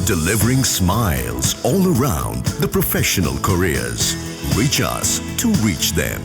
delivering smiles all around the professional careers. Reach us to reach them.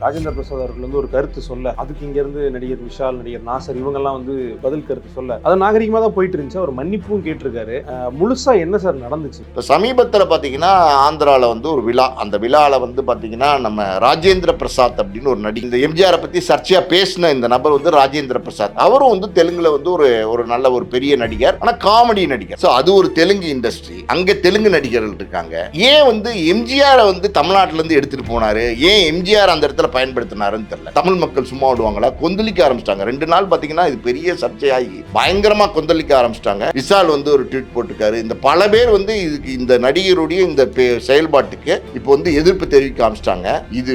Rajendra Prasad அவர்கள் வந்து ஒரு கருத்து சொல்ல, அதுக்கு இங்க இருந்து நடிகர் விஷால், நடிகர் நாசர் இவங்கெல்லாம் வந்து பதில் கருத்து சொல்ல, அது நாகரிகமா தான் போயிட்டு இருந்துச்சு. அவர் மன்னிப்பும் கேட்டிருக்காரு. முழுசா என்ன சார் நடந்துச்சு? இப்போ சமீபத்தில் பார்த்தீங்கன்னா ஆந்திராவில் வந்து ஒரு விழா, அந்த விழாவில் வந்து பார்த்தீங்கன்னா நம்ம ராஜேந்திர பிரசாத் அப்படின்னு ஒரு நடிகர், இந்த எம்ஜிஆரை பற்றி சர்ச்சையாக பேசின இந்த நபர் வந்து ராஜேந்திர பிரசாத். அவரும் வந்து தெலுங்குல வந்து ஒரு நல்ல ஒரு பெரிய நடிகர், ஆனால் காமெடி நடிகர். ஸோ அது ஒரு தெலுங்கு இண்டஸ்ட்ரி, அங்கே தெலுங்கு நடிகர்கள் இருக்காங்க. ஏன் வந்து எம்ஜிஆரை வந்து தமிழ்நாட்டிலேருந்து எடுத்துகிட்டு போனாரு, ஏன் எம்ஜிஆர் அந்த இடத்துல பயன்படுத்தினாருன்னு தெரியல. தமிழ் மக்கள் சும்மா விடுவாங்களா? கொந்தளிக்க ஆரம்பிச்சிட்டாங்க. 2 நாள் பாத்தீங்கன்னா இது பெரிய சர்ச்சையாகி பயங்கரமா கொந்தளிக்க ஆரம்பிச்சிட்டாங்க. விஷால் வந்து ஒரு ட்வீட் போட்டிருக்காரு. இந்த பல பேர் வந்து இதுக்கு, இந்த நடிகருடைய இந்த செயல்பாட்டுக்கு இப்போ வந்து எதிர்ப்பு தெரிவிக்க ஆரம்பிச்சிட்டாங்க. இது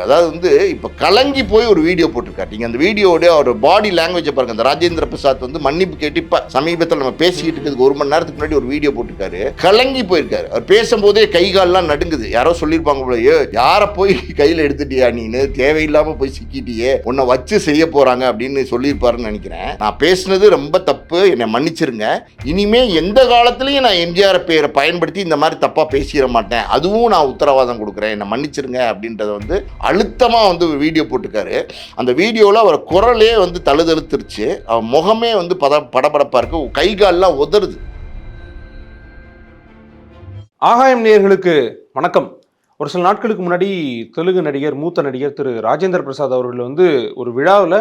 அதாவது வந்து இப்போ கலங்கி போய் ஒரு வீடியோ போட்டிருக்காரு. நீங்க அந்த வீடியோட ஒரு பாடி லாங்குவேஜ் பாருங்க. அந்த ராஜேந்திர பிரசாத் வந்து மன்னிப்பு கேட்டு இப்ப சமீபத்தில் நம்ம பேசிக்கிட்டு இருக்கிறதுக்கு 1 மணி நேரத்துக்கு முன்னாடி ஒரு வீடியோ போட்டிருக்காரு. கலங்கி போயிருக்காரு. அவர் பேசும்போதே கை கால்லாம் நடுங்குது. யாரோ சொல்லியிருப்பாங்க போல, யாரை போய் கையில் எடுத்துட்டியா நீ, தேவையில்லாம போய் சிக்கிட்டியே, உன்னை வச்சு செய்ய போறாங்க அப்படின்னு சொல்லியிருப்பாருன்னு நினைக்கிறேன். நான் பேசுனது ரொம்ப தப்பு, என்னை மன்னிச்சிருங்க. இனிமே எந்த காலத்திலையும் நான் எம்ஜிஆர் பேரை பயன்படுத்தி இந்த மாதிரி தப்பா பேசிட மாட்டேன், அதுவும் நான் உத்தரவாதம் கொடுக்குறேன், என்னை மன்னிச்சிருங்க அப்படின்றத வந்து அழுத்தமா வந்து வீடியோ போட்டுக்காரு. அந்த வீடியோவில் அவர் குரலே வந்து தழுதழுத்துருச்சு. அவர் முகமே வந்து படபடப்பா இருக்கு, கை கால்லாம் உதறுது. ஆகாயம் நேயர்களுக்கு வணக்கம். ஒரு சில நாட்களுக்கு முன்னாடி தெலுங்கு நடிகர், மூத்த நடிகர் திரு ராஜேந்திர பிரசாத் அவர்கள் வந்து ஒரு விழாவில்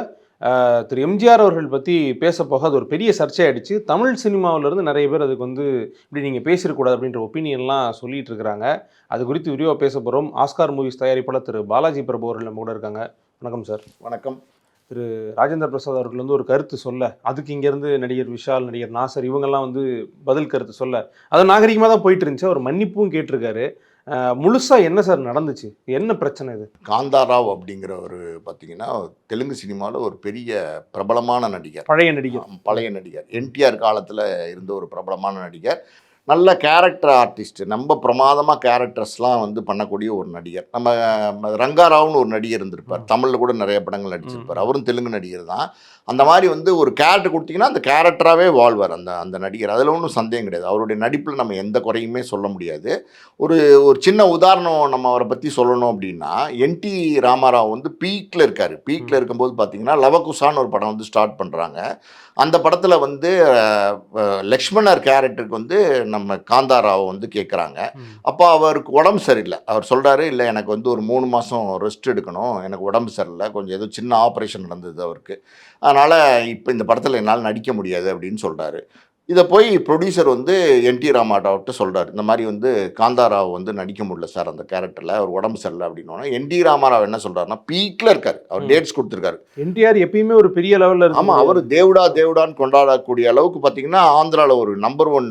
திரு எம்ஜிஆர் அவர்கள் பற்றி பேச போக அது ஒரு பெரிய சர்ச்சையாயிடுச்சு. தமிழ் சினிமாவிலேருந்து நிறைய பேர் அதுக்கு வந்து இப்படி நீங்கள் பேசிடக்கூடாது அப்படின்ற ஒப்பீனியன்லாம் சொல்லிட்டு இருக்கிறாங்க. அது குறித்து விரிவாக பேச போகிறோம். ஆஸ்கார் மூவிஸ் தயாரிப்பாளர் திரு பாலாஜி பிரபு அவர்கள் நம்ம கூட இருக்காங்க. வணக்கம் சார். வணக்கம். திரு ராஜேந்திர பிரசாத் அவர்கள் வந்து ஒரு கருத்து சொல்ல, அதுக்கு இங்கேருந்து நடிகர் விஷால், நடிகர் நாசர் இவங்கெல்லாம் வந்து பதில் கருத்து சொல்ல, அது நாகரிகமாக தான் போயிட்டு இருந்துச்சு. அவர் மன்னிப்பும் கேட்டிருக்காரு. முழுசா என்ன சார் நடந்துச்சு? என்ன பிரச்சனை இது? காந்தாராவ் அப்படிங்கிறவர் பார்த்தீங்கன்னா தெலுங்கு சினிமாவில் ஒரு பெரிய பிரபலமான நடிகர், பழைய நடிகர், என்டிஆர் காலத்தில் இருந்த ஒரு பிரபலமான நடிகர், நல்ல கேரக்டர் ஆர்டிஸ்ட், நம்ம பிரமாதமாக கேரக்டர்ஸ்லாம் வந்து பண்ணக்கூடிய ஒரு நடிகர். நம்ம ரங்காராவ்னு ஒரு நடிகர் இருந்திருப்பார், தமிழில் கூட நிறைய படங்கள் நடிச்சிருப்பார், அவரும் தெலுங்கு நடிகர் தான். அந்த மாதிரி வந்து ஒரு கேரக்டர் கொடுத்தீங்கன்னா அந்த கேரக்டராகவே வாழ்வார் அந்த நடிகர். அதில் ஒன்றும் சந்தேகம் கிடையாது. அவருடைய நடிப்பில் நம்ம எந்த குறையுமே சொல்ல முடியாது. ஒரு சின்ன உதாரணம் நம்ம அவரை பற்றி சொல்லணும் அப்படின்னா, என்டி ராமாராவ் வந்து பீக்கில் இருக்கார். பீக்கில் இருக்கும்போது பார்த்தீங்கன்னா லவகுசான்னு ஒரு படம் வந்து ஸ்டார்ட் பண்ணுறாங்க. அந்த படத்தில் வந்து லக்ஷ்மணர் கேரக்டருக்கு வந்து நம்ம காந்தாராவை வந்து கேட்குறாங்க. அப்போ அவருக்கு உடம்பு சரியில்லை. அவர் சொல்கிறாரு, இல்லை எனக்கு வந்து ஒரு 3 மாதம் ரெஸ்ட் எடுக்கணும், எனக்கு உடம்பு சரியில்லை, கொஞ்சம் ஏதோ சின்ன ஆப்ரேஷன் நடந்தது அவருக்கு, அதனால் இப்போ இந்த படத்தில் என்னால் நடிக்க முடியாது அப்படின்னு சொல்கிறாரு. இதை போய் ப்ரொடியூசர் வந்து என்டி ராமாராவ்கிட்ட சொல்கிறார், இந்த மாதிரி வந்து காந்தாராவ் வந்து நடிக்க முடியல சார் அந்த கேரக்டரில், அவர் உடம்பு சரியில்லை அப்படின்னா என்டி ராமாராவ் என்ன சொல்கிறாருன்னா, பீக்கில் இருக்கார், அவர் டேட்ஸ் கொடுத்துருக்காரு. என்டிஆர் எப்பயுமே ஒரு பெரிய லெவலில் இருக்கு. ஆமாம், அவர் தேவடான்னு கொண்டாடக்கூடிய அளவுக்கு பார்த்தீங்கன்னா ஆந்திராவில் ஒரு நம்பர் 1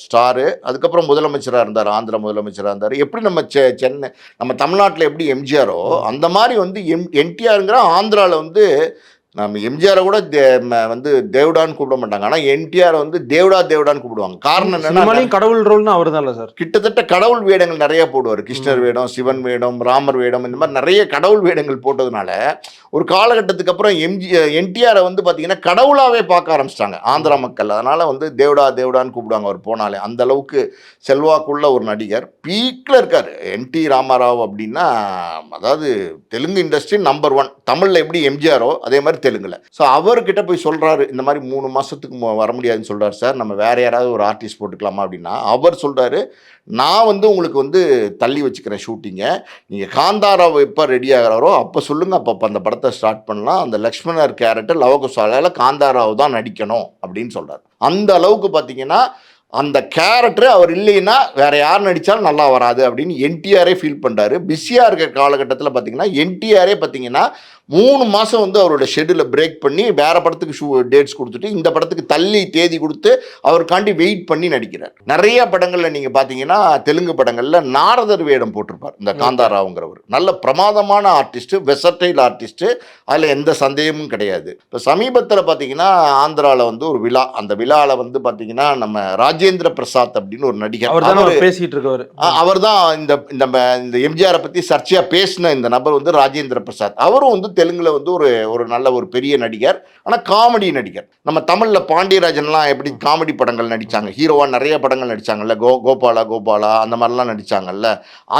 ஸ்டாரு. அதுக்கப்புறம் முதலமைச்சராக இருந்தார், ஆந்திரா முதலமைச்சராக இருந்தார். எப்படி நம்ம சென்னை, நம்ம தமிழ்நாட்டில் எப்படி எம்ஜிஆரோ அந்த மாதிரி வந்து என்டிஆருங்கிற ஆந்திராவில் வந்து நம்ம எம்ஜிஆரை கூட வந்து தேவடான்னு கூப்பிட மாட்டாங்க, ஆனால் என்டிஆர் வந்து தேவடான்னு கூப்பிடுவாங்க. காரணம் என்னன்னா, கடவுள் ரோல்னு அவர் தான் சார். கிட்டத்தட்ட கடவுள் வேடங்கள் நிறைய போடுவார். கிருஷ்ணர் வேடம், சிவன் வேடம், ராமர் வேடம், இந்த மாதிரி நிறைய கடவுள் வேடங்கள் போட்டதுனால ஒரு காலகட்டத்துக்கு அப்புறம் என்டிஆரை வந்து பார்த்தீங்கன்னா கடவுளாகவே பார்க்க ஆரம்பிச்சிட்டாங்க ஆந்திரா மக்கள். அதனால் வந்து தேவடான்னு கூப்பிடுவாங்க அவர் போனாலே. அந்த அளவுக்கு செல்வாக்குள்ள ஒரு நடிகர். பீக்கில் இருக்கார் என்டி ராமாராவ் அப்படின்னா. அதாவது தெலுங்கு இண்டஸ்ட்ரி நம்பர் 1. தமிழில் எப்படி எம்ஜிஆரோ அதே மாதிரி தெலுங்குல. ஸோ அவர்கிட்ட போய் சொல்கிறாரு, இந்த மாதிரி 3 மாதத்துக்கு வர முடியாதுன்னு சொல்கிறார் சார், நம்ம வேறு யாராவது ஒரு ஆர்டிஸ்ட் போட்டுக்கலாமா அப்படின்னா, அவர் சொல்கிறாரு, நான் வந்து உங்களுக்கு வந்து தள்ளி வச்சுக்கிறேன் ஷூட்டிங்கை, நீங்கள் காந்தாராவ் எப்போ ரெடி ஆகிறாரோ அப்போ சொல்லுங்கள், அப்போ அந்த படத்தை ஸ்டார்ட் பண்ணலாம், அந்த லக்ஷ்மணர் கேரக்டர் லவகுசாலால் காந்தாராவ் தான் நடிக்கணும் அப்படின்னு சொல்கிறார். அந்த அளவுக்கு பார்த்தீங்கன்னா அந்த கேரக்டர் அவர் இல்லைன்னா வேற யார் நடித்தாலும் நல்லா வராது அப்படின்னு என்டிஆரே ஃபீல் பண்ணுறாரு. பிஸியாக இருக்கிற காலகட்டத்தில் பார்த்தீங்கன்னா என்டிஆரே பார்த்தீங்கன்னா 3 மாதம் வந்து அவரோட ஷெட்யூலை பிரேக் பண்ணி வேற படத்துக்கு டேட்ஸ் கொடுத்துட்டு இந்த படத்துக்கு தள்ளி தேதி கொடுத்து அவருக்காண்டி வெயிட் பண்ணி நடிக்கிறார். நிறைய படங்களில் நீங்கள் பார்த்தீங்கன்னா தெலுங்கு படங்களில் நாரதர் வேடம் போட்டிருப்பார் இந்த காந்தாராவுங்கிறவர். நல்ல பிரமாதமான ஆர்டிஸ்ட்டு, வெசர்டைல் ஆர்டிஸ்ட்டு, அதில் எந்த சந்தேகமும் கிடையாது. இப்போ சமீபத்தில் பார்த்தீங்கன்னா ஆந்திராவில் வந்து ஒரு விழா, அந்த விழாவில் வந்து பார்த்தீங்கன்னா நம்ம ராஜேந்திர பிரசாத் அப்படின்னு ஒரு நடிகர். அவர் பேசிட்டு இருக்கவர். அவர் தான் இந்த எம்ஜிஆரை பத்தி சர்ச்சையா பேசின இந்த நபர் வந்து ராஜேந்திர பிரசாத். அவரும் வந்து தெலுங்குல வந்து ஒரு நல்ல ஒரு பெரிய நடிகர். ஆனா காமெடி நடிகர். நம்ம தமிழ்ல பாண்டியராஜன்லாம் எப்படி காமெடி படங்கள் நடிச்சாங்க, ஹீரோவா நிறைய படங்கள் நடிச்சாங்கல்ல, கோபாலா அந்த மாதிரிலாம் நடிச்சாங்கல்ல,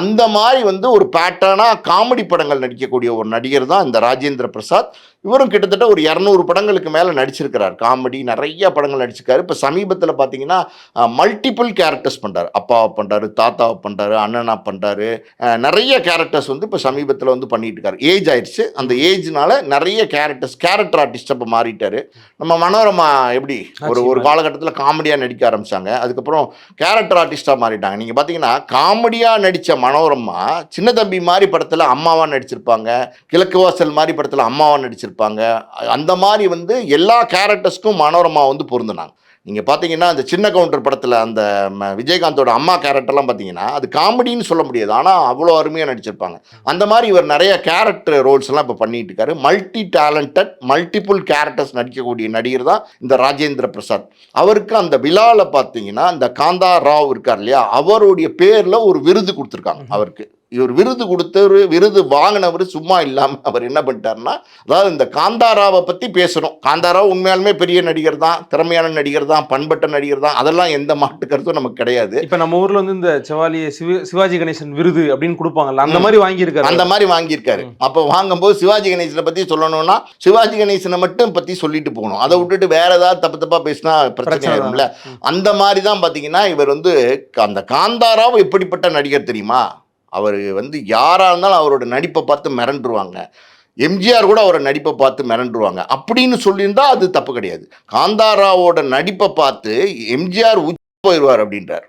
அந்த மாதிரி வந்து ஒரு பேட்டர்னா காமெடி படங்கள் நடிக்கக்கூடிய ஒரு நடிகர் தான் இந்த ராஜேந்திர பிரசாத். இவரும் கிட்டத்தட்ட ஒரு 200 படங்களுக்கு மேலே நடிச்சிருக்கிறார். காமெடி நிறைய படங்கள் நடிச்சிருக்காரு. இப்போ சமீபத்தில் பார்த்தீங்கன்னா மல்டிபிள் கேரக்டர்ஸ் பண்ணுறாரு. அப்பாவை பண்ணுறாரு, தாத்தாவை பண்ணுறாரு, அண்ணனா பண்ணுறாரு. நிறைய கேரக்டர்ஸ் வந்து இப்போ சமீபத்தில் வந்து பண்ணிட்டு இருக்காரு. ஏஜ் ஆயிடுச்சு. அந்த ஏஜ்னால நிறைய கேரக்டர் ஆர்டிஸ்ட் இப்போ மாறிட்டாரு. நம்ம மனோரமா எப்படி ஒரு காலகட்டத்தில் காமெடியாக நடிக்க ஆரம்பிச்சாங்க, அதுக்கப்புறம் கேரக்டர் ஆர்டிஸ்டாக மாறிட்டாங்க. நீங்கள் பார்த்தீங்கன்னா காமெடியாக நடித்த மனோரமா சின்ன தம்பி மாதிரி படத்தில் அம்மாவா நடிச்சிருப்பாங்க, கிழக்கு வாசல் மாதிரி படத்தில் அம்மாவா நடிச்சிருப்பாங்க. அந்த மாதிரி வந்து எல்லா கேரக்டர்ஸ்க்கும் மனோரமா வந்து பொருந்தினாங்க. நீங்கள் பார்த்தீங்கன்னா அந்த சின்ன கவுண்டர் படத்தில் அந்த விஜயகாந்தோட அம்மா கேரக்டர்லாம் பார்த்தீங்கன்னா அது காமெடின்னு சொல்ல முடியாது, ஆனால் அவ்வளோ அருமையாக நடிச்சிருப்பாங்க. அந்த மாதிரி இவர் நிறைய கேரக்டர் ரோல்ஸ்லாம் இப்போ பண்ணிட்டு இருக்காரு. மல்டி டேலண்டட் மல்டிபிள் கேரக்டர்ஸ் நடிக்கக்கூடிய நடிகர் தான் இந்த ராஜேந்திர பிரசாத். அவருக்கு அந்த விழாவில் பார்த்தீங்கன்னா இந்த காந்தா ராவ் இருக்கார் இல்லையா, அவருடைய பேரில் ஒரு விருது கொடுத்துருக்காங்க அவருக்கு. இவர் விருது கொடுத்தவர், விருது வாங்கினவர் சும்மா இல்லாமல் அவர் என்ன பண்ணிட்டாருன்னா, அதாவது இந்த காந்தாராவை பற்றி பேசணும். காந்தாராவ் உண்மையாலுமே பெரிய நடிகர் தான், திறமையான நடிகர் தான், பண்பட்ட நடிகர் தான், அதெல்லாம் எந்த மாட்டு கருத்தும் நமக்கு கிடையாது. இப்போ நம்ம ஊரில் வந்து இந்த செவாலிய சிவாஜி கணேசன் விருது அப்படின்னு கொடுப்பாங்கல்ல, அந்த மாதிரி வாங்கியிருக்காரு. அந்த மாதிரி வாங்கியிருக்காரு. அப்போ வாங்கும்போது சிவாஜி கணேசனை பற்றி சொல்லணும்னா சிவாஜி கணேசனை மட்டும் பற்றி சொல்லிட்டு போகணும். அதை விட்டுட்டு வேற ஏதாவது தப்பா பேசினா பிரச்சனை ஆயிரும்ல. அந்த மாதிரி தான் பார்த்தீங்கன்னா இவர் வந்து அந்த காந்தாராவ் எப்படிப்பட்ட நடிகர் தெரியுமா? அவர் வந்து யாராக இருந்தாலும் அவரோட நடிப்பை பார்த்து மிரண்டுருவாங்க. எம்ஜிஆர் கூட அவரோட நடிப்பை பார்த்து மிரண்டுருவாங்க அப்படின்னு சொல்லியிருந்தா அது தப்பு கிடையாது. காந்தாராவோட நடிப்பை பார்த்து எம்ஜிஆர் போயிடுவார் அப்படின்றார்.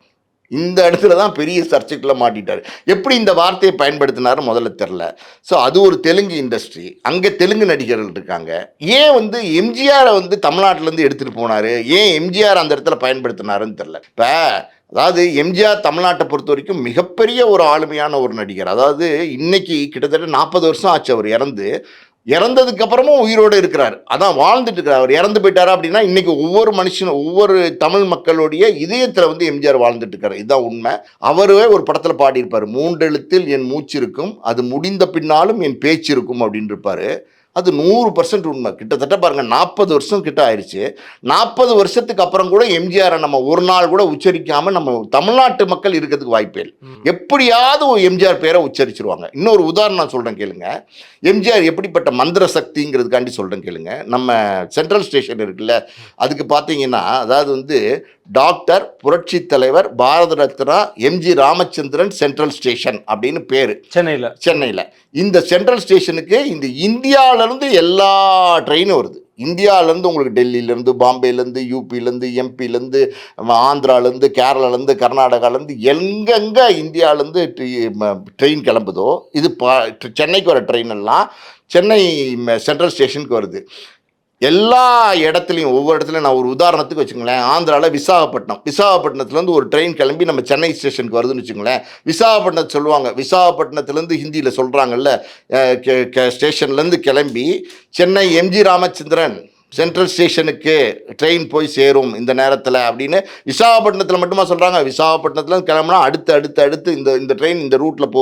இந்த இடத்துல தான் பெரிய சர்ச்சைக்குள்ள மாட்டிட்டார். எப்படி இந்த வார்த்தையை பயன்படுத்தினாரு முதல்ல தெரில. ஸோ அது ஒரு தெலுங்கு இண்டஸ்ட்ரி, அங்கே தெலுங்கு நடிகர்கள் இருக்காங்க. ஏன் வந்து எம்ஜிஆரை வந்து தமிழ்நாட்டிலேருந்து எடுத்துகிட்டு போனார், ஏன் எம்ஜிஆர் அந்த இடத்துல பயன்படுத்தினாருன்னு தெரில. இப்போ அதாவது எம்ஜிஆர் தமிழ்நாட்டை பொறுத்த வரைக்கும் மிகப்பெரிய ஒரு ஆளுமையான ஒரு நடிகர். அதாவது இன்னைக்கு கிட்டத்தட்ட 40 வருஷம் ஆச்சு அவர் இறந்ததுக்கு அப்புறமும் உயிரோடு இருக்கிறார். அதான் வாழ்ந்துட்டு இருக்கிறார். அவர் இறந்து போயிட்டாரா அப்படின்னா இன்னைக்கு ஒவ்வொரு மனுஷனும் ஒவ்வொரு தமிழ் மக்களுடைய இதயத்தில் வந்து எம்ஜிஆர் வாழ்ந்துட்டு இருக்காரு. இதுதான் உண்மை. அவரே ஒரு படத்தில் பாடியிருப்பார், 3 எழுத்தில் என் மூச்சு இருக்கும், அது முடிந்த பின்னாலும் என் பேச்சு இருக்கும் அப்படின்னு இருப்பாரு. அது 100% உண்மை. கிட்டத்தட்ட பாருங்கள் 40 வருஷம் கிட்ட ஆயிடுச்சு. 40 வருஷத்துக்கு அப்புறம் கூட எம்ஜிஆரை நம்ம ஒரு நாள் கூட உச்சரிக்காமல் நம்ம தமிழ்நாட்டு மக்கள் இருக்கிறதுக்கு வாய்ப்பே இல்லை. எப்படியாவது ஒரு எம்ஜிஆர் பேரை உச்சரிச்சிருவாங்க. இன்னொரு உதாரணம் நான் சொல்கிறேன் கேளுங்க. எம்ஜிஆர் எப்படிப்பட்ட மந்திர சக்திங்கிறதுக்காண்டி சொல்கிறேன் கேளுங்க. நம்ம சென்ட்ரல் ஸ்டேஷன் இருக்குல்ல, அதுக்கு பார்த்தீங்கன்னா அதாவது வந்து டாக்டர் புரட்சி தலைவர் Bharat Ratna MG Ramachandran central station அப்படின்னு பேர் சென்னையில். இந்த சென்ட்ரல் ஸ்டேஷனுக்கு இந்த இந்தியாவிலேருந்து எல்லா ட்ரெயினும் வருது. இந்தியாவிலேருந்து உங்களுக்கு டெல்லியிலேருந்து, பாம்பேலேருந்து, யூபிலேருந்து, எம்பிலேருந்து, ஆந்திராலேருந்து, கேரளாலேருந்து, கர்நாடகாலேருந்து, எங்கெங்கே இந்தியாவிலேருந்து ட்ரெயின் கிளம்புதோ இது சென்னைக்கு வர ட்ரெயின் எல்லாம் சென்னை சென்ட்ரல் ஸ்டேஷனுக்கு வருது. எல்லா இடத்துலையும் ஒவ்வொரு இடத்துலையும் நான் ஒரு உதாரணத்துக்கு வச்சுக்கோங்களேன், ஆந்திராவில் விசாகப்பட்டினத்துலேருந்து ஒரு ட்ரெயின் கிளம்பி நம்ம சென்னை ஸ்டேஷனுக்கு வருதுன்னு வச்சுக்கோங்களேன். விசாகப்பட்டினத்தை சொல்லுவாங்க, விசாகப்பட்டினத்துலேருந்து ஹிந்தியில் சொல்கிறாங்கல்ல, ஸ்டேஷன்லேருந்து கிளம்பி சென்னை எம்ஜி ராமச்சந்திரன் சென்ட்ரல் ஸ்டேஷனுக்கு ட்ரெயின் போய் சேரும் இந்த நேரத்தில் அப்படின்னு விசாகப்பட்டினத்தில் மட்டுமா சொல்கிறாங்க. விசாகப்பட்டினத்தில் கிளம்புனா அடுத்து இந்த ட்ரெயின் இந்த ரூட்டில்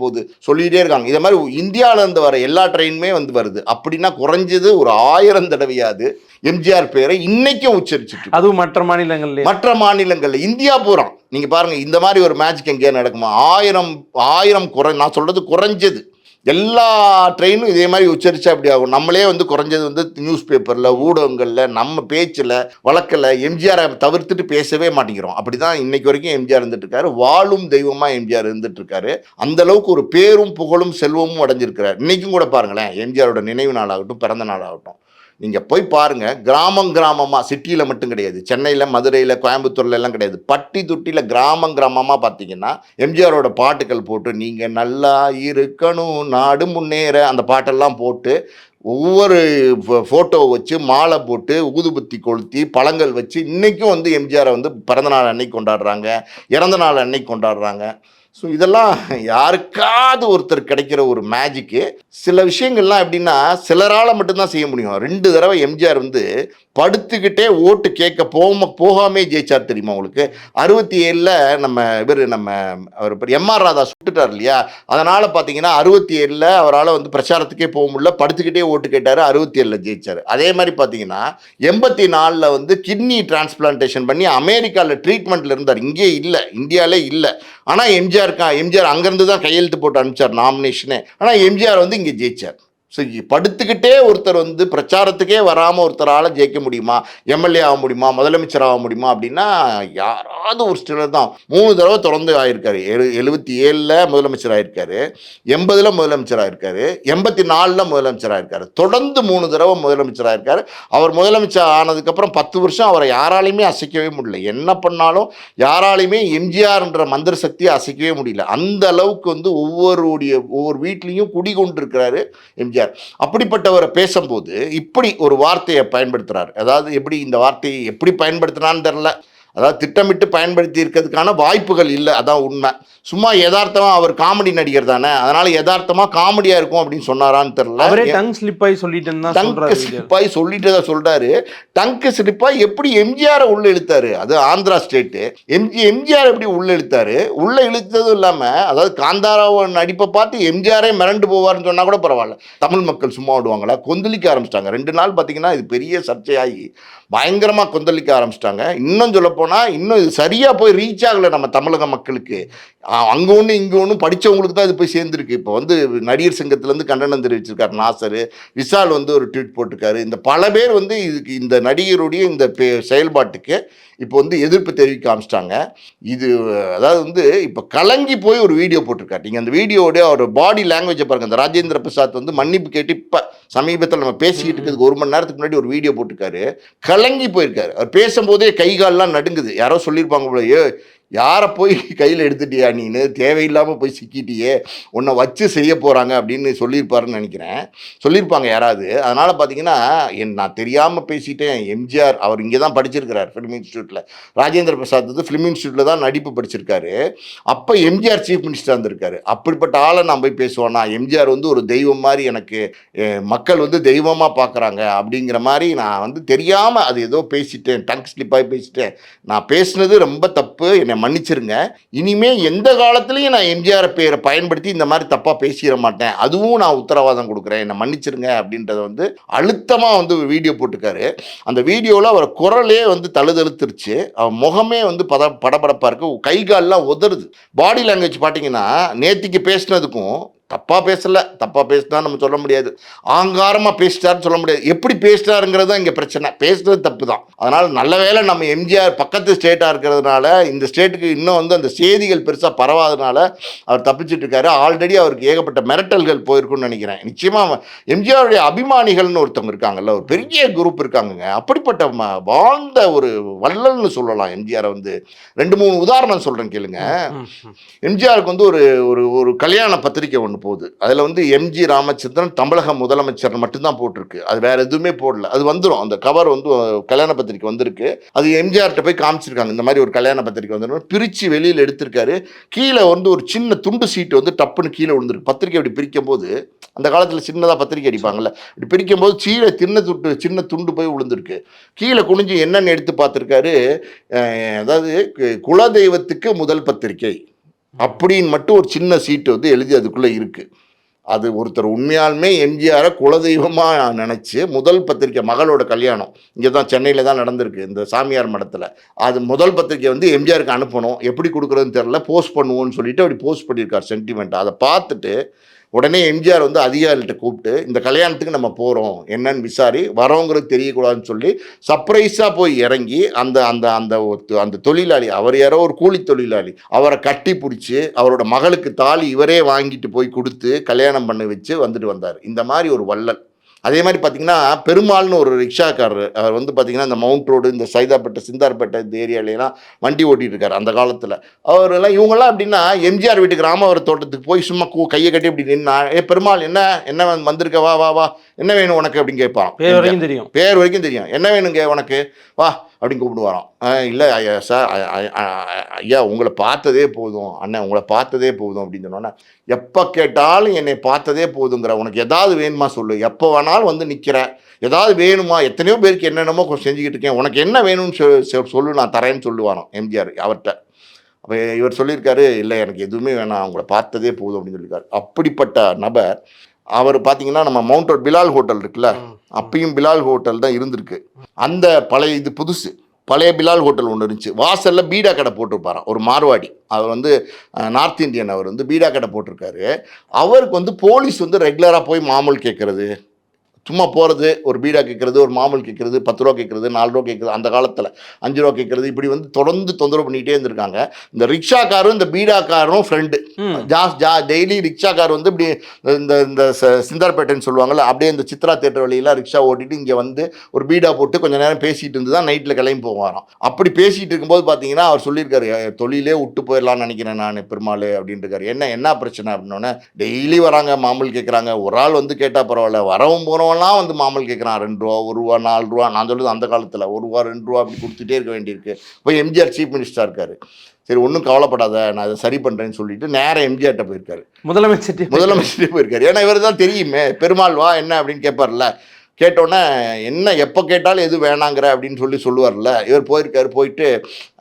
போகுது சொல்லிகிட்டே இருக்காங்க. இதே மாதிரி இந்தியாவிலேருந்து வர எல்லா ட்ரெயினுமே வந்து வருது. அப்படின்னா குறைஞ்சது ஒரு 1000 தடவையாவது எம்ஜிஆர் பேரை இன்னைக்கும் உச்சரிச்சுட்டு, அதுவும் மற்ற மாநிலங்களில் இந்தியா பூரா நீங்கள் பாருங்கள். இந்த மாதிரி ஒரு மேஜிக் எங்கேயா நடக்குமா? 1000 நான் சொல்கிறது குறைஞ்சது எல்லா ட்ரெயினும் இதே மாதிரி உச்சரிச்சா அப்படி ஆகும். நம்மளே வந்து குறைஞ்சது வந்து நியூஸ் பேப்பரில், ஊடகங்களில், நம்ம பேச்சில் வழக்கில் எம்ஜிஆரை தவிர்த்துட்டு பேசவே மாட்டேங்கிறோம். அப்படி தான் இன்னைக்கு வரைக்கும் எம்ஜிஆர் இருந்துட்டு இருக்காரு. வாழும் தெய்வமாக எம்ஜிஆர் இருந்துட்டு இருக்காரு. அந்த அளவுக்கு ஒரு பேரும் புகழும் செல்வமும் அடைஞ்சிருக்கிறார். இன்னைக்கும் கூட பாருங்களேன், எம்ஜிஆரோட நினைவு நாளாகட்டும், பிறந்த நாளாகட்டும், நீங்கள் போய் பாருங்கள். கிராமமாக சிட்டியில் மட்டும் கிடையாது, சென்னையில், மதுரையில், கோயம்புத்தூர்ல எல்லாம் கிடையாது, பட்டி தொட்டியில் கிராமமாக பார்த்தீங்கன்னா எம்ஜிஆரோட பாட்டுகள் போட்டு நீங்கள் நல்லா இருக்கணும் நாடு முன்னேற அந்த பாட்டெல்லாம் போட்டு ஒவ்வொரு ஃபோட்டோ வச்சு மாலை போட்டு ஊதுபத்தி கொளுத்தி பழங்கள் வச்சு இன்றைக்கும் வந்து எம்ஜிஆரை வந்து பிறந்த நாள் அன்னைக்கு கொண்டாடுறாங்க, இறந்த நாள் அன்னைக்கு கொண்டாடுறாங்க. ஸோ இதெல்லாம் யாருக்காவது ஒருத்தர் கிடைக்கிற ஒரு மேஜிக்கு. சில விஷயங்கள்லாம் எப்படின்னா சிலரால் மட்டும்தான் செய்ய முடியும். 2 தடவை எம்ஜிஆர் வந்து படுத்துக்கிட்டே ஓட்டு கேட்க போகாமே ஜெயிச்சார் தெரியுமா உங்களுக்கு? 67ல் அவர் எம்ஆர் ராதா சுட்டுட்டார் இல்லையா, அதனால் பார்த்தீங்கன்னா 67ல் அவரால் வந்து பிரச்சாரத்துக்கே போக முடியல, படுத்துக்கிட்டே ஓட்டு கேட்டார், 67ல் ஜெயிச்சார். அதே மாதிரி பார்த்தீங்கன்னா 84ல் வந்து கிட்னி டிரான்ஸ்பிளான்டேஷன் பண்ணி அமெரிக்காவில் ட்ரீட்மெண்ட்டில் இருந்தார், இங்கே இல்லை, இந்தியாவிலே இல்லை. ஆனால் எம்ஜிஆர் அங்கேருந்து தான் கையெழுத்து போட்டு அனுப்பிச்சார் நாமினேஷனே. ஆனால் எம்ஜிஆர் வந்து இங்கே ஜெயிச்சார். ஸோ படுத்துக்கிட்டே ஒருத்தர் வந்து பிரச்சாரத்துக்கே வராமல் ஒருத்தரால் ஜெயிக்க முடியுமா, எம்எல்ஏ ஆக முடியுமா, முதலமைச்சர் ஆக முடியுமா அப்படின்னா யாராவது ஒரு சிலர் தான். 3 தடவை தொடர்ந்து ஆகியிருக்காரு. 77ல் முதலமைச்சர் ஆகியிருக்காரு, 80ல் முதலமைச்சர் ஆகியிருக்காரு, 84ல் முதலமைச்சர் ஆகியிருக்காரு. தொடர்ந்து 3 தடவை முதலமைச்சர் ஆகியிருக்காரு. அவர் முதலமைச்சர் ஆனதுக்கப்புறம் 10 வருஷம் அவரை யாராலையுமே அசைக்கவே முடியல. என்ன பண்ணாலும் யாராலையுமே எம்ஜிஆர்ன்ற மந்திர சக்தியை அசைக்கவே முடியல. அந்த அளவுக்கு வந்து ஒவ்வொரு வீட்லேயும் குடிகொண்டிருக்கிறாரு எம்ஜிஆர். அப்படிப்பட்டவரை பேசும்போது இப்படி ஒரு வார்த்தையை பயன்படுத்துறாரு. அதாவது எப்படி இந்த வார்த்தையை எப்படி பயன்படுத்தினான்னு தெரியல. அதாவது திட்டமிட்டு பயன்படுத்தி இருக்கிறதுக்கான வாய்ப்புகள் இல்லை, அதான் உண்மை. சும்மா யதார்த்தமாக அவர் காமெடி நடிகர் தானே, அதனால யதார்த்தமாக காமெடியாக இருக்கும் அப்படின்னு சொன்னாரான்னு தெரியல. அவரே டங் ஸ்லிப்பாய் சொல்லிட்டு தான் சொல்றாரு. டங்கு ஸ்லிப்பாய் எப்படி எம்ஜிஆரை உள்ள இழுத்தாரு, அது ஆந்திரா ஸ்டேட்டு. எம்ஜிஆர் எப்படி உள்ள இழுத்தாரு, உள்ள இழுத்ததும் இல்லாமல் அதாவது காந்தாராவ நடிப்பை பார்த்து எம்ஜிஆரே மிரண்டு போவார்னு சொன்னால் கூட பரவாயில்ல. தமிழ் மக்கள் சும்மா விடுவாங்களா? கொந்தளிக்க ஆரம்பிச்சிட்டாங்க. 2 நாள் பார்த்தீங்கன்னா இது பெரிய சர்ச்சையாகி பயங்கரமாக கொந்தளிக்க ஆரம்பிச்சிட்டாங்க. இன்னும் சொல்ல போனால் இன்னும் இது சரியாக போய் ரீச் ஆகலை நம்ம தமிழக மக்களுக்கு. அங்கே ஒன்று இங்கே ஒன்று படித்தவங்களுக்கு தான் இது போய் சேர்ந்துருக்கு. இப்போ வந்து நடிகர் சங்கத்திலேருந்து கண்டனம் தெரிவிச்சிருக்காரு நாசர், விஷால் வந்து ஒரு ட்வீட் போட்டிருக்காரு. இந்த பல பேர் வந்து இதுக்கு இந்த நடிகருடைய இந்த செயல்பாட்டுக்கு இப்போ வந்து எதிர்ப்பு தெரிவிக்க ஆரம்பிச்சிட்டாங்க. இது அதாவது வந்து இப்போ கலங்கி போய் ஒரு வீடியோ போட்டிருக்காரு. நீங்கள் அந்த வீடியோடைய ஒரு பாடி லாங்குவேஜை பாருங்கள். அந்த ராஜேந்திர பிரசாத் வந்து மன்னிப்பு கேட்டு இப்போ சமீபத்தில் நம்ம பேசிக்கிட்டு இருக்கிறதுக்கு 1 மணி நேரத்துக்கு முன்னாடி ஒரு வீடியோ போட்டிருக்காரு. கலங்கி போயிருக்காரு. அவர் பேசும்போதே கைகாலெலாம் நடுங்குது. யாரோ சொல்லியிருப்பாங்க போலயே, யாரை போய் கையில் எடுத்துட்டியா நீனு, தேவையில்லாமல் போய் சிக்கிட்டியே, உன்னை வச்சு செய்ய போகிறாங்க அப்படின்னு சொல்லியிருப்பாருன்னு நினைக்கிறேன். சொல்லியிருப்பாங்க யாராவது. அதனால் பார்த்தீங்கன்னா நான் தெரியாமல் பேசிட்டேன். எம்ஜிஆர் அவர் இங்கே தான் படிச்சிருக்கிறார், ஃபிலிம் இன்ஸ்டியூட்டில். ராஜேந்திர பிரசாத் வந்து ஃபிலிம் இன்ஸ்டியூட்டில் தான் நடிப்பு படிச்சிருக்காரு. அப்போ எம்ஜிஆர் சீஃப் மினிஸ்டராக இருந்திருக்காரு. அப்படிப்பட்ட ஆளை நான் போய் பேசுவேன்னா, எம்ஜிஆர் வந்து ஒரு தெய்வம் மாதிரி, எனக்கு மக்கள் வந்து தெய்வமாக பார்க்குறாங்க அப்படிங்கிற மாதிரி நான் வந்து தெரியாமல் அது ஏதோ பேசிட்டேன், டங் ஸ்லிப்பாகி பேசிட்டேன். நான் பேசுனது ரொம்ப தப்பு, என்னை மன்னிச்சிருங்க. இனிமே எந்த காலத்துலையும் நான் எம்ஜிஆர் பேரை பயன்படுத்தி இந்த மாதிரி தப்பாக பேசிட மாட்டேன், அதுவும் நான் உத்தரவாதம் கொடுக்குறேன், என்னை மன்னிச்சிருங்க அப்படின்றத வந்து அழுத்தமாக வந்து வீடியோ போட்டுக்காரு. அந்த வீடியோவில் அவர் குரலே வந்து தழுதழுத்துருச்சு. அவர் முகமே வந்து படபடப்பாக இருக்குது, கைகாலெலாம் உதறுது. பாடி லாங்குவேஜ் பார்த்தீங்கன்னா நேத்திக்கு பேசினதுக்கும் தப்பாக பேசினா நம்ம சொல்ல முடியாது, ஆங்காரமாக பேசிட்டாருன்னு சொல்ல முடியாது. எப்படி பேசிட்டாருங்கிறது தான் இங்கே பிரச்சனை. பேசுறது தப்பு தான். அதனால் நல்ல வேளை நம்ம எம்ஜிஆர் பக்கத்து ஸ்டேட்டாக இருக்கிறதுனால இந்த ஸ்டேட்டுக்கு இன்னும் வந்து அந்த செய்திகள் பெருசாக பரவாதனால அவர் தப்பிச்சுட்டு இருக்காரு. ஆல்ரெடி அவருக்கு ஏகப்பட்ட மிரட்டல்கள் போயிருக்குன்னு நினைக்கிறேன். நிச்சயமாக எம்ஜிஆருடைய அபிமானிகள்னு ஒருத்தவங்க இருக்காங்கல்ல, ஒரு பெரிய குரூப் இருக்காங்கங்க. அப்படிப்பட்ட வாழ்ந்த ஒரு வள்ளல்னு சொல்லலாம் எம்ஜிஆரை வந்து. 2-3 உதாரணம் சொல்கிறேன் கேளுங்க. எம்ஜிஆருக்கு வந்து ஒரு கல்யாண பத்திரிக்கை ஒன்று போகுது. அதில் வந்து எம்ஜி ராமச்சந்திரன் தமிழக முதலமைச்சர் மட்டும்தான் போட்டிருக்கு, அது வேற எதுவுமே போடல. அது வந்துடும், அந்த கவர் வந்து கல்யாண பத்திரிக்கை வந்திருக்கு. அது எம்ஜிஆர்கிட்ட போய் காமிச்சிருக்காங்க, இந்த மாதிரி ஒரு கல்யாண பத்திரிக்கை வந்துடும். பிரித்து வெளியில் எடுத்திருக்காரு. கீழே வந்து ஒரு சின்ன துண்டு சீட்டு வந்து டப்புன்னு கீழே விழுந்திருக்கு. பத்திரிக்கை இப்படி பிரிக்கும் போது, அந்த காலத்தில் சின்னதாக பத்திரிக்கை அடிப்பாங்கல்ல, இப்படி பிரிக்கும் போது கீழே சின்ன துண்டு போய் விழுந்திருக்கு. கீழே குனிஞ்சு என்னன்னு எடுத்து பார்த்துருக்காரு. அதாவது குலதெய்வத்துக்கு முதல் பத்திரிக்கை அப்படின்னு மட்டும் ஒரு சின்ன சீட்டு வந்து எழுதி அதுக்குள்ளே இருக்குது. அது ஒருத்தர் உண்மையாலுமே எம்ஜிஆரை குலதெய்வமாக நினச்சி முதல் பத்திரிக்கை, மகளோட கல்யாணம் இங்கே தான் சென்னையில் தான் நடந்திருக்கு, இந்த சாமியார் மடத்தில். அது முதல் பத்திரிக்கை வந்து எம்ஜிஆருக்கு அனுப்பணும், எப்படி கொடுக்குறதுன்னு தெரில, போஸ்ட் பண்ணுவோன்னு சொல்லிட்டு அப்படி போஸ்ட் பண்ணியிருக்கார் சென்டிமெண்ட். அதை பார்த்துட்டு உடனே எம்ஜிஆர் வந்து அதிகாரிகிட்ட கூப்பிட்டு, இந்த கல்யாணத்துக்கு நம்ம போகிறோம், என்னன்னு விசாரி, வரோங்கிறது தெரியக்கூடாதுன்னு சொல்லி சர்ப்ரைஸாக போய் இறங்கி அந்த அந்த அந்த அந்த தொழிலாளி, அவர் யாரோ ஒரு கூலி தொழிலாளி, அவரை கட்டி பிடிச்சி அவரோட மகளுக்கு தாலி இவரே வாங்கிட்டு போய் கொடுத்து கல்யாணம் பண்ணி வச்சு வந்துட்டு வந்தார். இந்த மாதிரி ஒரு வள்ளல். அதே மாதிரி பார்த்தீங்கன்னா பெருமாள்னு ஒரு ரிக்ஷாக்காரர், அவர் வந்து பார்த்தீங்கன்னா இந்த மவுண்ட் ரோடு, இந்த சைதாப்பேட்டை, சிந்தார்பேட்டை இந்த ஏரியாலலாம் வண்டி ஓட்டிகிட்டு இருக்காரு அந்த காலத்தில். அவரெல்லாம் இவங்கெல்லாம் எப்படின்னா எம்ஜிஆர் வீட்டுக்கு ராமவர தோட்டத்துக்கு போய் சும்மா கையை கட்டி இப்படி நின்னா, பெருமாள் என்ன என்ன வந்திருக்க, வா வா வா, என்ன வேணும் உனக்கு அப்படின்னு கேட்பான். பேர் வரைக்கும் தெரியும், பேர் வரைக்கும் தெரியும். என்ன வேணுங்க உனக்கு, வா அப்படின்னு கூப்பிடுவாராம். இல்லை ஐயா சார், ஐயா உங்களை பார்த்ததே போதும், அண்ணன் உங்களை பார்த்ததே போதும் அப்படின்னு சொன்னோன்னே, எப்போ கேட்டாலும் என்னை பார்த்ததே போதுங்கிற, உனக்கு எதாவது வேணுமா சொல்லு, எப்போ வேணாலும் வந்து நிற்கிறேன், ஏதாவது வேணுமா, எத்தனையோ பேருக்கு என்னென்னமோ செஞ்சுக்கிட்டு இருக்கேன், உனக்கு என்ன வேணும்னு சொல்லு, நான் தரேன்னு சொல்லுவாராம் எம்ஜிஆர் அவர்கிட்ட. அப்போ இவர் சொல்லியிருக்காரு, இல்லை எனக்கு எதுவுமே வேணாம், உங்களை பார்த்ததே போதும் அப்படின்னு சொல்லியிருக்காரு. அப்படிப்பட்ட நபர் அவர். பார்த்தீங்கன்னா நம்ம மவுண்ட் ரோட் பிலால் ஹோட்டல் இருக்குல்ல, அப்பயும் பிலால் ஹோட்டல் தான் இருந்திருக்கு. அந்த பழைய, இது புதுசு, பழைய பிலால் ஹோட்டல் ஒன்று இருந்துச்சு. வாசலில் பீடா கடை போட்டிருப்பாராம் ஒரு மார்வாடி. அவர் வந்து நார்த் இந்தியன், அவர் வந்து பீடா கடை போட்டிருக்காரு. அவருக்கு வந்து போலீஸ் வந்து ரெகுலராக போய் மாமூல் கேட்குறது, சும்மா போகிறது, ஒரு பீடா கேட்குறது, ஒரு மாமூல் கேட்குறது, 10 ரூபா கேட்குறது, 4 ரூபா கேட்குறது, அந்த காலத்தில் 5 ரூபா கேட்குறது, இப்படி வந்து தொடர்ந்து தொந்தரவு பண்ணிகிட்டே இருந்திருக்காங்க. இந்த ரிக்ஷாக்காரும் இந்த பீடாக்காரும் ஃப்ரெண்டு. டெய்லி ரிக்ஷாக்கார் வந்து இப்படி இந்த இந்த சிந்தார்பேட்டைன்னு சொல்லுவாங்கள்ல, அப்படியே இந்த சித்ரா தேட்டர் வழியெல்லாம் ரிக்ஷா ஓட்டிட்டு இங்கே வந்து ஒரு பீடா போட்டு கொஞ்சம் நேரம் பேசிகிட்டு இருந்து தான் நைட்டில் கிளம்பி போவாராம். அப்படி பேசிகிட்டு இருக்கும்போது பார்த்தீங்கன்னா அவர் சொல்லியிருக்காரு, தொழிலே விட்டு போயிடலான்னு நினைக்கிறேன் நான் பெருமாள் அப்படின்ட்டு இருக்காரு. என்ன பிரச்சனை அப்படின்னோடனே, டெய்லி வராங்க மாமூல் கேட்குறாங்க, ஒரு ஆள் வந்து கேட்டால் பரவாயில்ல, வரவும் போகிறவங்க எல்லாம் வந்து மாமல் கேட்குறான், 2 ரூபா, 1 ரூபா, 4 ரூபா. நான் சொல்லுது அந்த காலத்தில் 1 ரூபா 2 ரூபா அப்படி கொடுத்துட்டே இருக்க வேண்டியிருக்கு. இப்போ எம்ஜிஆர் சீஃப் மினிஸ்டராக இருக்காரு. சரி ஒன்றும் கவலைப்படாத, நான் அதை சரி பண்ணுறேன்னு சொல்லிட்டு நேராக எம்ஜிஆர்கிட்ட போயிருக்காரு, முதலமைச்சர்கிட்டே போயிருக்காரு. ஏன்னா இவர் தான் தெரியுமே, பெருமாள் வா என்ன அப்படின்னு கேட்பார்ல. கேட்டோன்னே என்ன எப்போ கேட்டாலும் எது வேணாங்கிற அப்படின்னு சொல்லுவார்ல, இவர் போயிருக்காரு. போயிட்டு,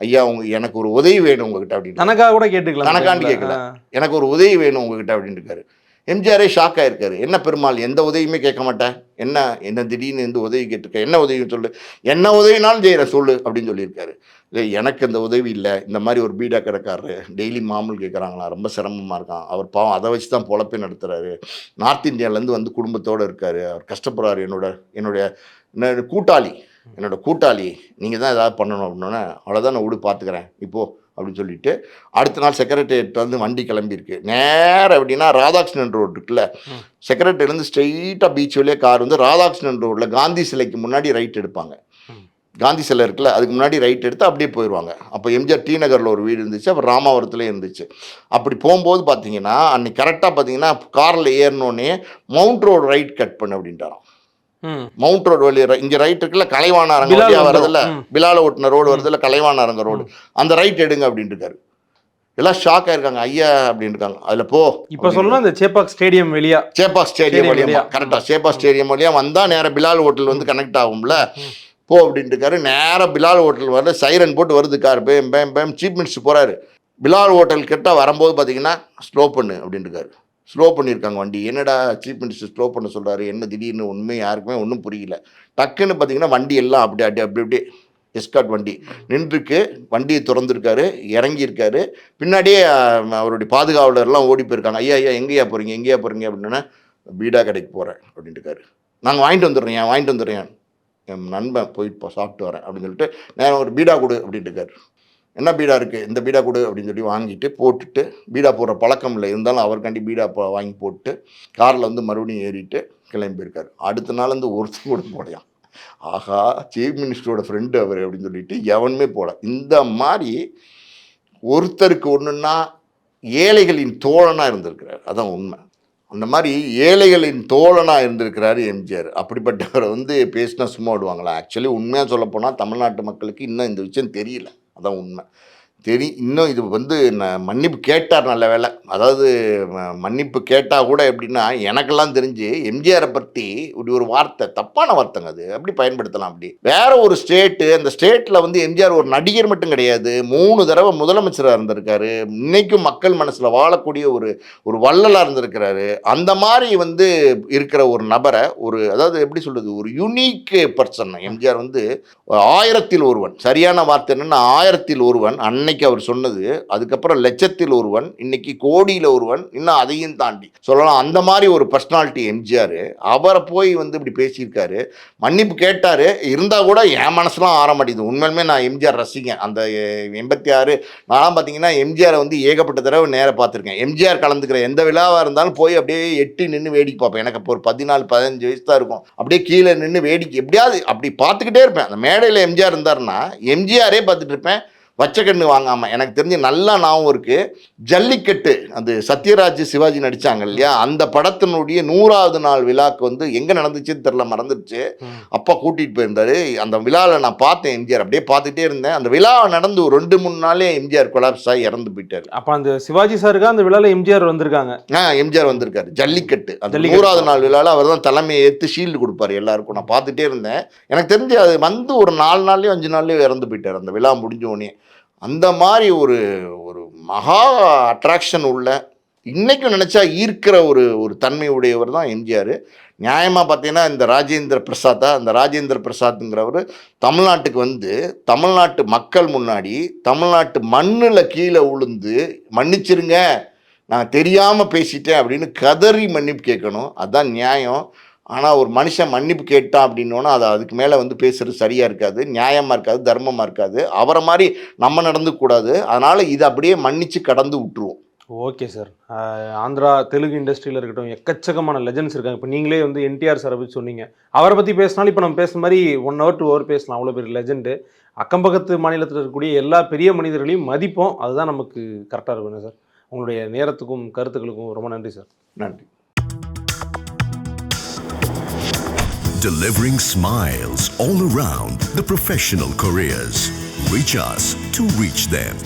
ஐயா எனக்கு ஒரு உதவி வேணும் உங்ககிட்ட அப்படின்னு. தனக்காக கூட கேட்டுக்கலாம், தனக்காண்டி கேட்கல, எனக்கு ஒரு உதவி வேணும் உங்ககிட்ட அப்படின்னு இருக்காரு. எம்ஜிஆரே ஷாக் ஆகிருக்காரு. என்ன பெருமாள், எந்த உதவியுமே கேட்க மாட்டேன், என்ன திடீர்னு எந்த உதவி கேட்டிருக்க, என்ன உதவின்னு சொல்லு, என்ன உதவினாலும் செய்கிற சொல்லு அப்படின்னு சொல்லியிருக்காரு. இல்லை எனக்கு இந்த உதவி இல்லை, இந்த மாதிரி ஒரு பீடா கடைக்காரரு டெய்லி மாமூல் கேட்குறாங்களா, ரொம்ப சிரமமாக இருக்கான், அவர் பாவம் அதை வச்சு தான் பொழப்பே நடத்துகிறாரு, நார்த் இந்தியாவிலேருந்து வந்து குடும்பத்தோடு இருக்கார், அவர் கஷ்டப்படுறாரு, என்னுடைய கூட்டாளி நீங்கள் தான் ஏதாவது பண்ணணும் அப்படின்னோடனே, அவ்வளோதான் நான் விடு பார்த்துக்கிறேன் இப்போது அப்படின்னு சொல்லிட்டு அடுத்த நாள் செக்ரட்டரியேட் வந்து வண்டி கிளம்பியிருக்கு. நேரம் எப்படின்னா ராதாகிருஷ்ணன் ரோடு இருக்குல்ல, செக்ரட்டரியிலேருந்து ஸ்ட்ரெயிட்டாக பீச் வழியே கார் வந்து ராதாகிருஷ்ணன் ரோடில் காந்தி சிலைக்கு முன்னாடி ரைட் எடுப்பாங்க. காந்தி சிலை இருக்குல்ல, அதுக்கு முன்னாடி ரைட் எடுத்து அப்படியே போயிடுவாங்க. அப்போ எம்ஜிஆர் டி நகரில் ஒரு வீடு இருந்துச்சு, அப்புறம் ராமாவரத்துலேயே இருந்துச்சு. அப்படி போகும்போது பார்த்தீங்கன்னா அன்னைக்கு கரெக்டாக பார்த்தீங்கன்னா காரில் ஏறினோடனே மவுண்ட் ரோடு ரைட் கட் பண்ணு அப்படின்ட்டாராம். மவுண்ட் ரோடு வழி இங்கே ரைட் இருக்குல்ல, கலைவாணரங்க வழியா வருதுல்ல, பிலால ஓட்டுன ரோடு வருதுல்ல, கலைவாணரங்க ரோடு, அந்த ரைட் எடுங்க அப்படின்ட்டு இருக்காரு. எல்லாம் ஷாக் ஆயிருக்காங்க, ஐயா அப்படின்னு இருக்காங்க. அதில் போ இப்போ சொல்லணும், இந்த சேப்பாக் ஸ்டேடியம் வழியா கரெக்டாக சேப்பாக் ஸ்டேடியம் வழியா வந்தால் நேராக பிலால் ஹோட்டல் வந்து கனெக்ட் ஆகும்ல, போ அப்படின்ட்டு இருக்காரு. நேராக பிலால் ஹோட்டல் வரல, சைரன் போட்டு வருது கார், பேம் சீஃப் மினிஸ்டர் போகிறாரு. பிலால் ஹோட்டல் கிட்ட வரும்போது பார்த்தீங்கன்னா ஸ்லோ பண்ணு அப்படின்ட்டு இருக்காரு. ஸ்லோ பண்ணியிருக்காங்க வண்டி. என்னடா சீஃப் மினிஸ்டர் ஸ்லோ பண்ண சொல்கிறாரு, என்ன திடீர்னு ஒன்றுமே யாருக்குமே ஒன்றும் புரியல. டக்குன்னு பார்த்தீங்கன்னா வண்டி எல்லாம் அப்படியே எஸ்கார்ட் வண்டி நின்றுருக்கு, வண்டியை திறந்துருக்காரு, இறங்கியிருக்காரு. பின்னாடியே அவருடைய பாதுகாவலர்லாம் ஓடி போயிருக்காங்க. ஐயா எங்கேயா போகிறீங்க அப்படின்னா, பீடா கடைக்கு போகிறேன் அப்படின்ட்டு இருக்காரு. நாங்கள் வாங்கிட்டு வந்துடுறேன், என் நண்பன் போயிட்டு சாப்பிட்டு வரேன் அப்படின்னு சொல்லிட்டு, நேரம் ஒரு பீடா கொடு அப்படின்ட்டு இருக்காரு. என்ன பீடா இருக்குது, இந்த பீடா கொடு அப்படின்னு சொல்லி வாங்கிட்டு போட்டுட்டு, பீடா போடுற பழக்கம் இல்லை இருந்தாலும் அவருக்காண்டி பீடா வாங்கி போட்டு காரில் வந்து மறுபடியும் ஏறிட்டு கிளம்பியிருக்காரு. அடுத்த நாள் வந்து ஒருத்தர் கூட போடையாம். ஆஹா, சீஃப் மினிஸ்டரோட ஃப்ரெண்டு அவர் அப்படின்னு சொல்லிட்டு எவனுமே போல. இந்த மாதிரி ஒருத்தருக்கு ஒன்றுன்னா ஏழைகளின் தோழனாக இருந்திருக்கிறார், அதான் உண்மை. அந்த மாதிரி ஏழைகளின் தோழனாக இருந்திருக்கிறாரு எம்ஜிஆர். அப்படிப்பட்டவரை வந்து பேசினா சும்மா விடுவாங்களா? ஆக்சுவலி உண்மையாக சொல்லப்போனால் தமிழ்நாட்டு மக்களுக்கு இன்னும் இந்த விஷயம் தெரியல, அதான் உண்மை. இன்னும் இது வந்து மன்னிப்பு கேட்டார், நல்ல வேலை. அதாவது மன்னிப்பு கேட்டால் கூட எப்படின்னா, எனக்கெல்லாம் தெரிஞ்சு எம்ஜிஆரை பற்றி இப்படி ஒரு வார்த்தை, தப்பான வார்த்தைங்க அது, அப்படி பயன்படுத்தலாம். அப்படி வேற ஒரு ஸ்டேட்டு, அந்த ஸ்டேட்டில் வந்து எம்ஜிஆர் ஒரு நடிகர் மட்டும் கிடையாது, 3 தடவை முதலமைச்சராக இருந்திருக்காரு, இன்னைக்கும் மக்கள் மனசில் வாழக்கூடிய ஒரு வள்ளலாக இருந்திருக்கிறாரு. அந்த மாதிரி வந்து இருக்கிற ஒரு நபரை, அதாவது எப்படி சொல்கிறது, ஒரு யூனிக் பர்சன் எம்ஜிஆர் வந்து 1000ல் ஒருவன். சரியான வார்த்தை என்னன்னா 1000ல் ஒருவன். அன்னைக்கு அன்னைக்கு அவர் சொன்னது, அதுக்கப்புறம் லட்சத்தில் ஒருவன், இன்னைக்கு கோடியில் ஒருவன், இன்னும் அதையும் தாண்டி சொல்லலாம். அந்த மாதிரி ஒரு பர்சனாலிட்டி எம்ஜிஆர். அவரை போய் வந்து இப்படி பேசியிருக்காரு, மன்னிப்பு கேட்டார். இருந்தால் கூட என் மனசுலாம் ஆற மாட்டேங்குது. உண்மையிலுமே நான் எம்ஜிஆர் ரசிகன். அந்த 86 நான்லாம் பார்த்தீங்கன்னா எம்ஜிஆரை வந்து ஏகப்பட்ட தடவை நேராக பார்த்துருக்கேன். எம்ஜிஆர் கலந்துக்கிற எந்த விழாவாக இருந்தாலும் போய் அப்படியே எட்டி நின்று வேடிக்கை பார்ப்பேன். எனக்கு அப்போ ஒரு 14-15 வயசு தான் இருக்கும். அப்படியே கீழே நின்று வேடிக்கை எப்படியாவது அப்படி பார்த்துக்கிட்டே இருப்பேன். அந்த மேடையில் எம்ஜிஆர் இருந்தாருன்னா எம்ஜிஆரே பார்த்துட்டு இருப்பேன், வச்சக்கண்ணு வாங்காமல். எனக்கு தெரிஞ்சு நல்லா ஞாபகம் இருக்குது, ஜல்லிக்கட்டு அது சத்யராஜ் சிவாஜி நடித்தாங்க இல்லையா, அந்த படத்தினுடைய 100வது நாள் விழாக்கு வந்து எங்கே நடந்துச்சுன்னு தெரில, மறந்துடுச்சு. அப்பா கூட்டிகிட்டு போயிருந்தாரு. அந்த விழாவில் நான் பார்த்தேன் எம்ஜிஆர், அப்படியே பார்த்துட்டே இருந்தேன். அந்த விழா நடந்து ஒரு 2-3 நாளே எம்ஜிஆர் கொலாப்ஸ் ஆகி இறந்து போயிட்டார். அப்போ அந்த சிவாஜி சாருக்கு அந்த விழாவில் எம்ஜிஆர் வந்திருக்காங்க. எம்ஜிஆர் வந்திருக்காரு. ஜல்லிக்கட்டு அந்த 100வது நாள் விழாவில் அவர் தான் தலைமையை ஏற்று ஷீல்டு கொடுப்பாரு எல்லாருக்கும். நான் பார்த்துட்டே இருந்தேன். எனக்கு தெரிஞ்சு அது வந்து ஒரு 4 நாள்லேயோ 5 நாள்லேயோ இறந்து போயிட்டார் அந்த விழா முடிஞ்ச உடனே. அந்த மாதிரி ஒரு மகா அட்ராக்ஷன் உள்ள, இன்றைக்கும் நினச்சா ஈர்க்கிற ஒரு தன்மை உடையவர் தான் எம்ஜிஆர். நியாயமாக பார்த்தீங்கன்னா இந்த ராஜேந்திர பிரசாத்துங்கிறவர் தமிழ்நாட்டுக்கு வந்து தமிழ்நாட்டு மக்கள் முன்னாடி தமிழ்நாட்டு மண்ணில் கீழே உளுந்து மன்னிச்சிருங்க நான் தெரியாமல் பேசிட்டேன் அப்படின்னு கதறி மன்னிப்பு கேட்கணும். அதுதான் நியாயம். ஆனால் ஒரு மனுஷன் மன்னிப்பு கேட்டான் அப்படின்னோன்னா அதுக்கு மேலே வந்து பேசுகிறது சரியாக இருக்காது, நியாயமாக இருக்காது, தர்மமாக இருக்காது. அவரை மாதிரி நம்ம நடந்துக்கூடாது. அதனால் இதை அப்படியே மன்னித்து கடந்து விட்டுருவோம். Okay sir. ஆந்திரா தெலுங்கு இண்டஸ்ட்ரியில் இருக்கட்டும், எக்கச்சக்கமான லெஜண்ட்ஸ் இருக்காங்க. இப்போ நீங்களே வந்து என்டிஆர் சாரை பற்றி சொன்னீங்க. அவரை பற்றி பேசினாலும் இப்போ நம்ம பேசுகிற மாதிரி 1 hour 2 hour பேசலாம். அவ்வளோ பெரிய லெஜெண்டு. அக்கம்பக்கத்து மாநிலத்தில் இருக்கக்கூடிய எல்லா பெரிய மனிதர்களையும் மதிப்போம். அதுதான் நமக்கு கரெக்டாக இருக்கணும் சார். உங்களுடைய நேரத்துக்கும் கருத்துக்களுக்கும் ரொம்ப நன்றி சார். நன்றி. Delivering smiles all around, the professional careers. Reach us to reach them.